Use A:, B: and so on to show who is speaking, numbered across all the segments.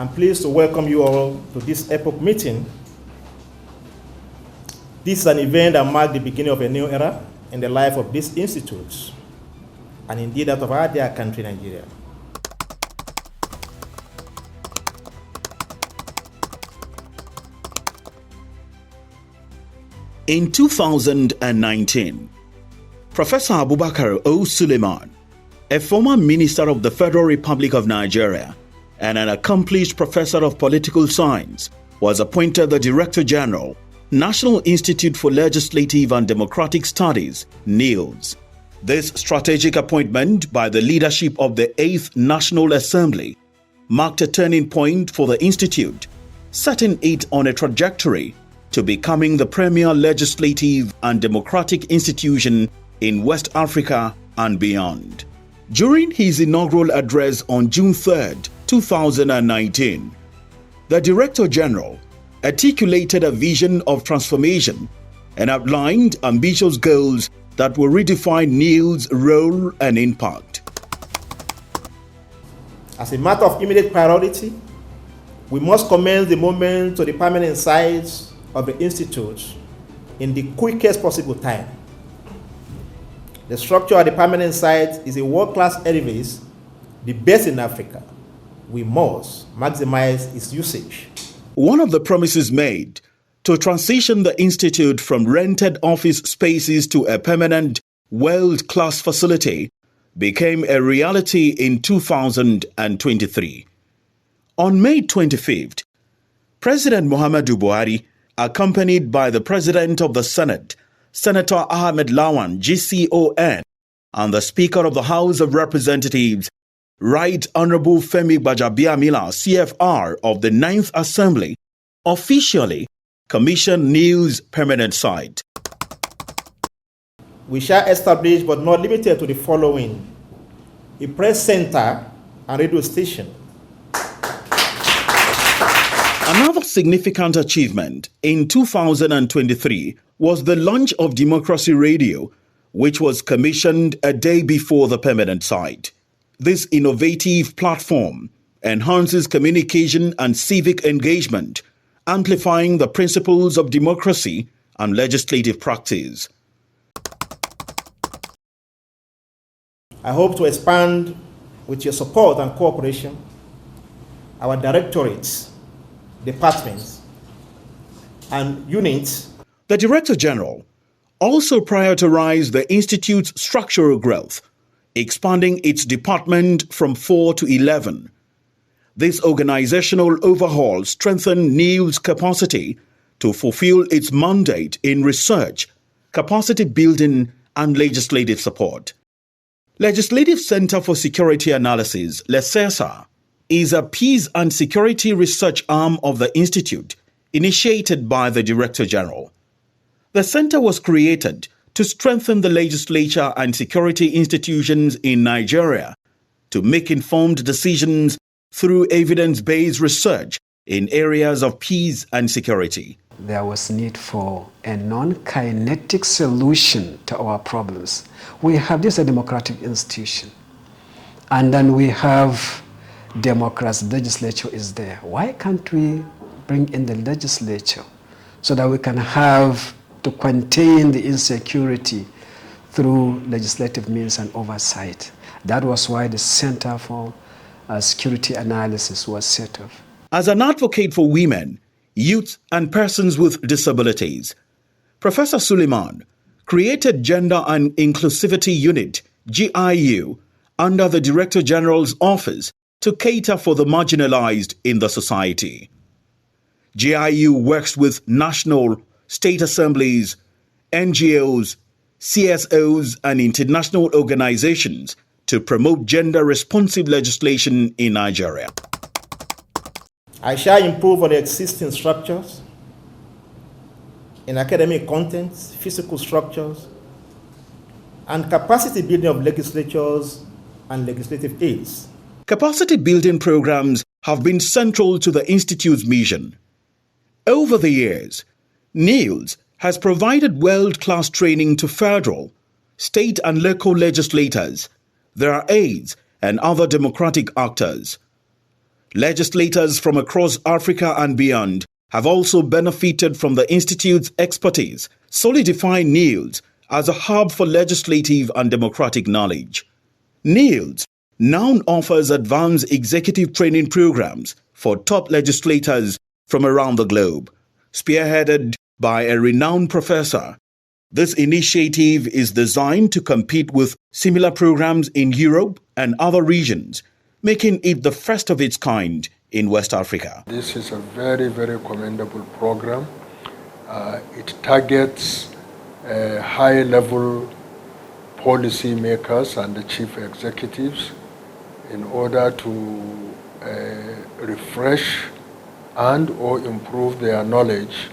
A: I'm pleased to welcome you all to this epoch meeting. This is an event that marks the beginning of a new era in the life of this institute, and indeed that of our dear country, Nigeria.
B: In 2019, Professor Abubakar O. Suleiman, a former minister of the Federal Republic of Nigeria and an accomplished professor of political science, was appointed the Director General, National Institute for Legislative and Democratic Studies, NILDS. This strategic appointment by the leadership of the 8th National Assembly marked a turning point for the institute, setting it on a trajectory to becoming the premier legislative and democratic institution in West Africa and beyond. During his inaugural address on June 3, 2019, the Director General articulated a vision of transformation and outlined ambitious goals that will redefine NILD's role and impact.
A: As a matter of immediate priority, we must commence the movement to the permanent sites of the Institute in the quickest possible time. The structure of the permanent site is a world-class edifice, the best in Africa. We must maximize its usage.
B: One of the promises made to transition the Institute from rented office spaces to a permanent, world-class facility became a reality in 2023. On May 25th, President Muhammadu Buhari, accompanied by the President of the Senate, Senator Ahmed Lawan, GCON, and the Speaker of the House of Representatives, Right Honorable Femi Gbajabiamila, CFR of the 9th Assembly, officially commissioned NILD's permanent site.
A: We shall establish, but not limited to, the following: a press center and radio station.
B: Another significant achievement in 2023 was the launch of Democracy Radio, which was commissioned a day before the permanent site. This innovative platform enhances communication and civic engagement, amplifying the principles of democracy and legislative practice.
A: I hope to expand, with your support and cooperation, our directorates, departments, and units.
B: The Director General also prioritized the Institute's structural growth, expanding its department from 4 to 11. This organizational overhaul strengthened NILD's capacity to fulfill its mandate in research, capacity building, and legislative support. Legislative Center for Security Analysis, LECESA, is a peace and security research arm of the Institute, initiated by the Director General. The center was created to strengthen the legislature and security institutions in Nigeria to make informed decisions through evidence-based research in areas of peace and security.
C: There was need for a non-kinetic solution to our problems. We have this a democratic institution, and then we have democracy. The legislature is there. Why can't we bring in the legislature so that we can have to contain the insecurity through legislative means and oversight? That was why the Center for Security Analysis was set up.
B: As an advocate for women, youth, and persons with disabilities, Professor Suleiman created Gender and Inclusivity Unit, GIU, under the Director General's office to cater for the marginalized in the society. GIU works with national, state assemblies, NGOs, CSOs, and international organizations to promote gender-responsive legislation in Nigeria.
A: I shall improve on the existing structures in academic contents, physical structures, and capacity building of legislatures and legislative aids.
B: Capacity building programs have been central to the Institute's mission. Over the years, NILDS has provided world-class training to federal, state and local legislators, their aides, and other democratic actors. Legislators from across Africa and beyond have also benefited from the Institute's expertise, solidifying NILDS as a hub for legislative and democratic knowledge. NILDS now offers advanced executive training programs for top legislators from around the globe, spearheaded by a renowned professor. This initiative is designed to compete with similar programs in Europe and other regions, making it the first of its kind in West Africa.
D: This is a very, very commendable program. It targets high-level policy makers and the chief executives in order to refresh and or improve their knowledge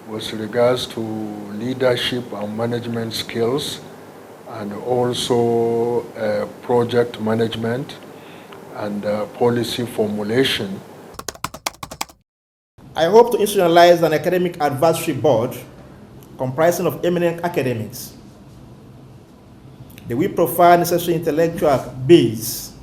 D: with regards to leadership and management skills, and also project management and policy formulation.
A: I hope to institutionalize an academic advisory board comprising of eminent academics. They will provide necessary intellectual base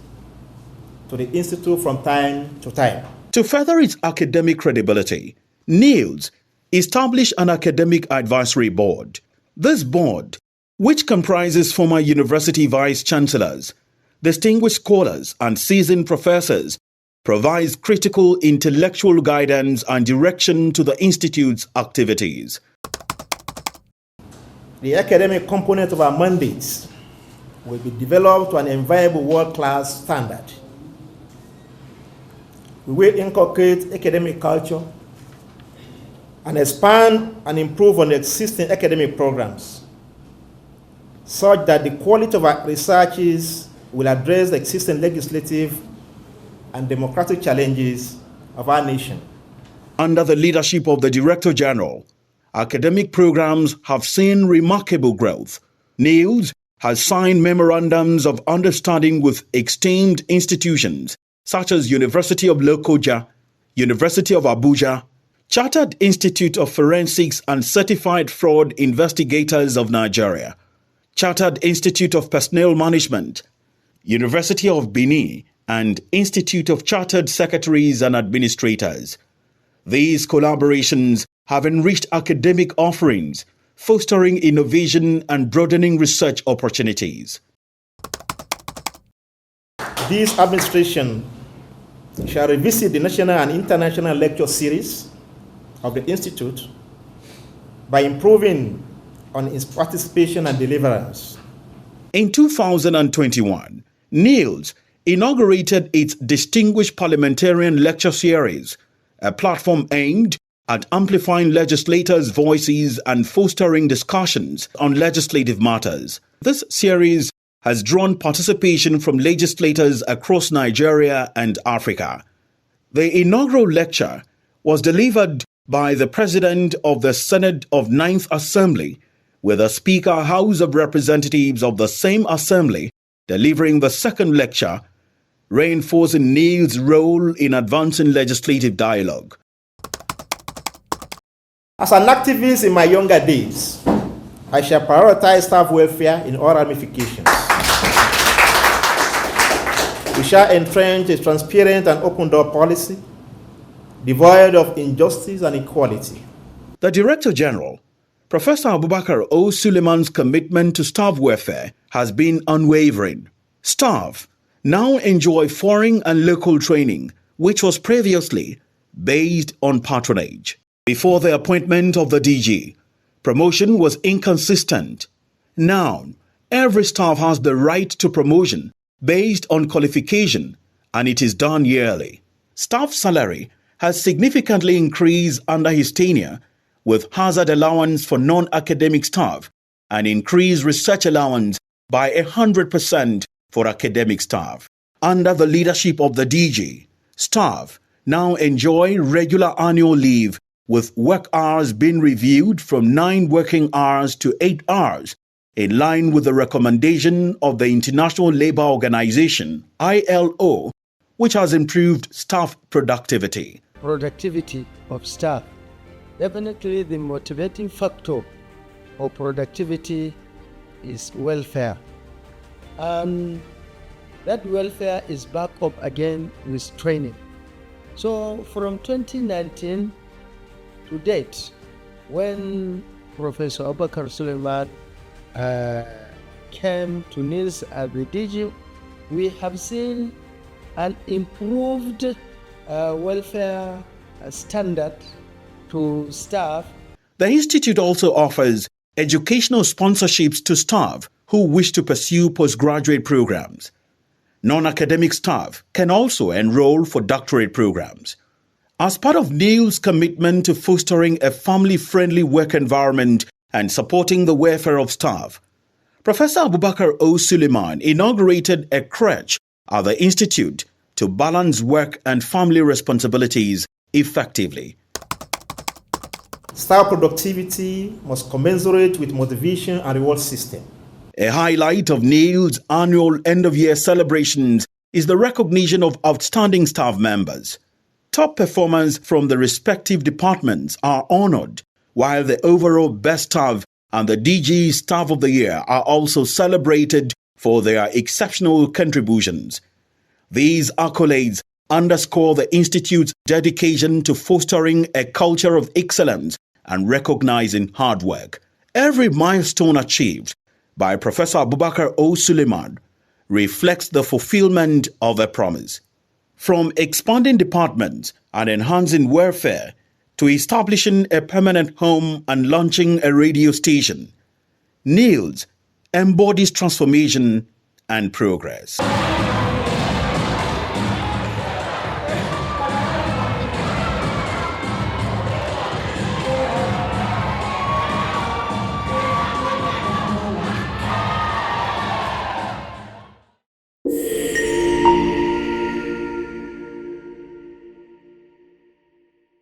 A: to the Institute from time to time.
B: To further its academic credibility, NILDS established an academic advisory board. This board, which comprises former university vice-chancellors, distinguished scholars and seasoned professors, provides critical intellectual guidance and direction to the Institute's activities.
A: The academic component of our mandates will be developed to an enviable world-class standard. We will inculcate academic culture and expand and improve on the existing academic programs such that the quality of our researches will address the existing legislative and democratic challenges of our nation.
B: Under the leadership of the Director General, academic programs have seen remarkable growth. NILDS has signed memorandums of understanding with esteemed institutions such as University of Lokoja, University of Abuja, Chartered Institute of Forensics and Certified Fraud Investigators of Nigeria, Chartered Institute of Personnel Management, University of Benin, and Institute of Chartered Secretaries and Administrators. These collaborations have enriched academic offerings, fostering innovation and broadening research opportunities.
A: This administration shall revisit the national and international lecture series of the Institute by improving on its participation and deliverance.
B: In 2021, NILDS inaugurated its Distinguished Parliamentarian Lecture Series, a platform aimed at amplifying legislators' voices and fostering discussions on legislative matters. This series has drawn participation from legislators across Nigeria and Africa. The inaugural lecture was delivered by the President of the Senate of Ninth Assembly, with the Speaker House of Representatives of the same Assembly delivering the second lecture, reinforcing NILDS' role in advancing legislative dialogue.
A: As an activist in my younger days, I shall prioritize staff welfare in all ramifications. We shall entrench a transparent and open-door policy, devoid of injustice and inequality.
B: The Director General, Professor Abubakar O. Suleiman's commitment to staff welfare has been unwavering. Staff now enjoy foreign and local training, which was previously based on patronage. Before the appointment of the DG, promotion was inconsistent. Now, every staff has the right to promotion based on qualification, and it is done yearly. Staff salary has significantly increased under his tenure, with hazard allowance for non-academic staff and increased research allowance by 100% for academic staff. Under the leadership of the DG, staff now enjoy regular annual leave, with work hours being reviewed from 9 working hours to 8 hours, in line with the recommendation of the International Labour Organization, ILO, which has improved staff productivity.
E: Productivity of staff. Definitely the motivating factor of productivity is welfare. That welfare is backed up again with training. So from 2019 to date, when Professor Abubakar Suleiman came to NILDS as the DG, we have seen an improved welfare standard to staff.
B: The institute also offers educational sponsorships to staff who wish to pursue postgraduate programs. Non-academic staff can also enroll for doctorate programs. As part of NILDS' commitment to fostering a family-friendly work environment and supporting the welfare of staff, Professor Abubakar O. Suleiman inaugurated a crèche at the institute to balance work and family responsibilities effectively.
A: Staff productivity must commensurate with motivation and reward system.
B: A highlight of NILDS' annual end-of-year celebrations is the recognition of outstanding staff members. Top performers from the respective departments are honored, while the overall best staff and the DG Staff of the Year are also celebrated for their exceptional contributions. These accolades underscore the Institute's dedication to fostering a culture of excellence and recognizing hard work. Every milestone achieved by Professor Abubakar O. Suleiman reflects the fulfillment of a promise. From expanding departments and enhancing welfare to establishing a permanent home and launching a radio station, NILDS embodies transformation and progress.